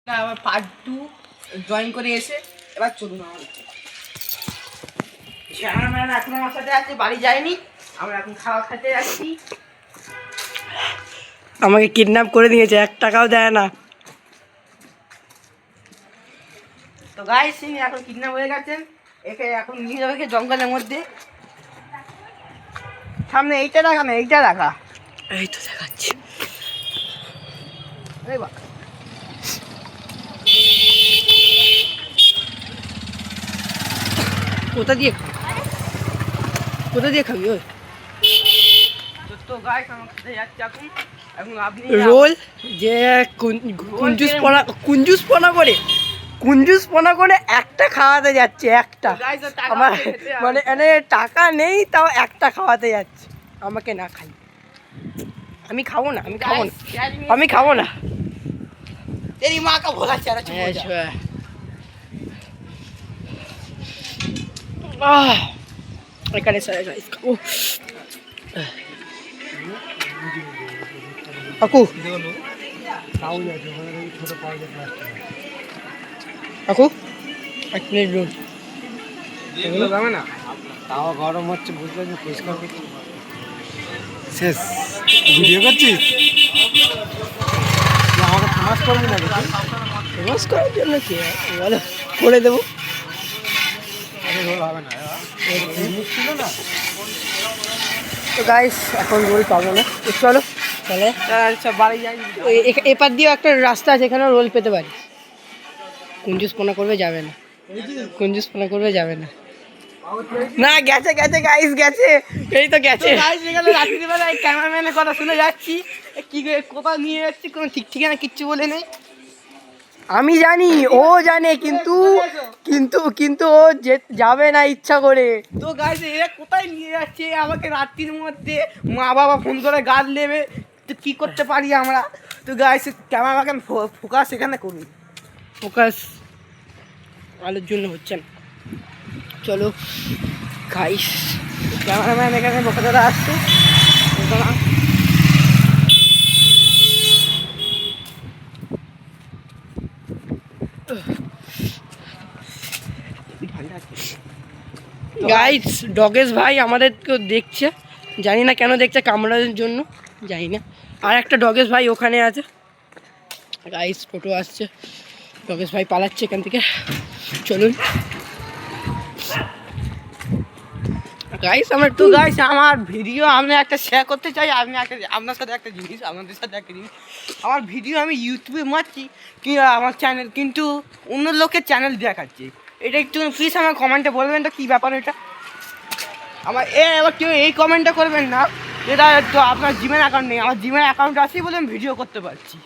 আবার part 2 join করে এসে এবার চলুন আমাদের ক্যামেরাম্যান এখন আমার সাথে আছে, বাড়ি যায়নি, আমরা এখন খাওয়া খেতে যাচ্ছি। আমাকে কিডন্যাপ করে নিয়েছে, 1 টাকাও দেয় না। তো গাইস ইনি এখন কিডন্যাপ হয়ে গেছেন, একে এখন নিয়ে যাবে জঙ্গলের মধ্যে। সামনে এইটা রাখা না, এইটা রাখা, এই তো দেখাচ্ছি। আরে বাহ, কোথা দিয়ে খাবি ওই তো গাইস আমার সাথে যাচ্ছি এখন। এখন আপনি রোল যে কুঞ্জুসপনা করে একটা খাওয়াতে যাচ্ছে, একটা। আমার মানে এনে টাকা নেই, তাও একটা খাওয়াতে যাচ্ছে আমাকে। না খাই, আমি খাবো না, আমি খাবো না। তেরি মা কা ভোলা চারা এখানে কাকু কাকু 1 প্লেট রোল। এগুলো যাবে না, তাও গরম হচ্ছে, বুঝতে পারছি, পরিষ্কার করছি। শেষ ভিডিও করছিস, আমাকে ফেমাস করবি না? ফেমাস করার জন্য কি বলো, করে দেবো। রোল হবে না, ছিল না। তো গাইস এখন রোল পাবো না, চলো চলে বাড়ি যাই। এপার দিয়েও একটা রাস্তা আছে, এখানেও রোল পেতে পারি। কুঞ্জুসপনা করবে যাবে না, কুঞ্জুসপনা করবে যাবে না। না গেছে গেছে গাইস, গেছে, এই তো গেছে। গাইস এখানে রাত্রিবেলা এই ক্যামেরাম্যানের কথা শুনে যাচ্ছি, কি কোথাও নিয়ে যাচ্ছি কোনো ঠিক ঠিকানা কিচ্ছু বলে নেই। আমি জানি, ও জানে, কিন্তু কিন্তু কিন্তু ও যাবে না ইচ্ছা করে। তো গাইস এরা কোথায় নিয়ে যাচ্ছে আমাকে রাত্রির মধ্যে? মা বাবা ফোন করে গাল দেবে, তো কী করতে পারি আমরা? তো গাইস ক্যামেরাম্যান ফোকাস এখানে করুন। ফোকাস আলোর জন্য হচ্ছে না। চলো গাইস, ক্যামেরাম্যান এখানে বকাতে আসছে। গাইস ডগেশ ভাই আমাদেরকেও দেখছে, জানি না কেন দেখছে, কামড়ানোর জন্য জানি না। আর একটা ডগেশ ভাই ওখানে আছে। গাইস টোটো আসছে, ডগেশ ভাই পালাচ্ছে এখান থেকে, চলুন গাইস। আমরা তো গাইস আমার ভিডিও আমি একটা শেয়ার করতে চাই, আপনার সাথে একটা জিনিস, আপনাদের সাথে একটা জিনিস। আমার ভিডিও আমি ইউটিউবে মারছি কি আমার চ্যানেল, কিন্তু অন্য লোকের চ্যানেল দেখাচ্ছে। এটা একটু প্লিজ আমার কমেন্টে বলবেন তো কী ব্যাপার এটা। এবার কেউ এই কমেন্টটা করবেন না, এটা তো আপনার জিমেল অ্যাকাউন্ট নেই। আমার জিমেল অ্যাকাউন্ট আছেই বলে আমি ভিডিও করতে পারছি।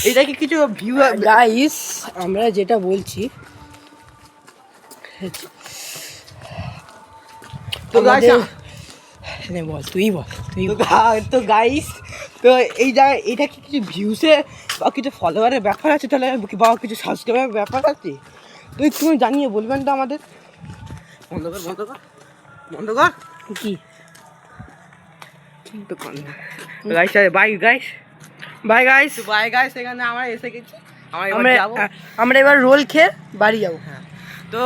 এটা কি কিছু ভিউ? গাইস আমরা যেটা বলছি, তো গাইস বল, তুই বল। তো গাইস তো এই জায়গায় এটা কি কিছু ভিউসে বা কিছু ফলোয়ারের ব্যাপার আছে, তাহলে বা কিছু সাবস্ক্রাইবের ব্যাপার আছে? তো তুমি জানিয়ে বলবেন তো আমাদের। বন্ধ কর কি guys, bye guys, bye guys, bye guys. এখানে আমরা এসে গেছি, আমরা আমরা এবার রোল খেয়ে বাড়ি যাবো। তো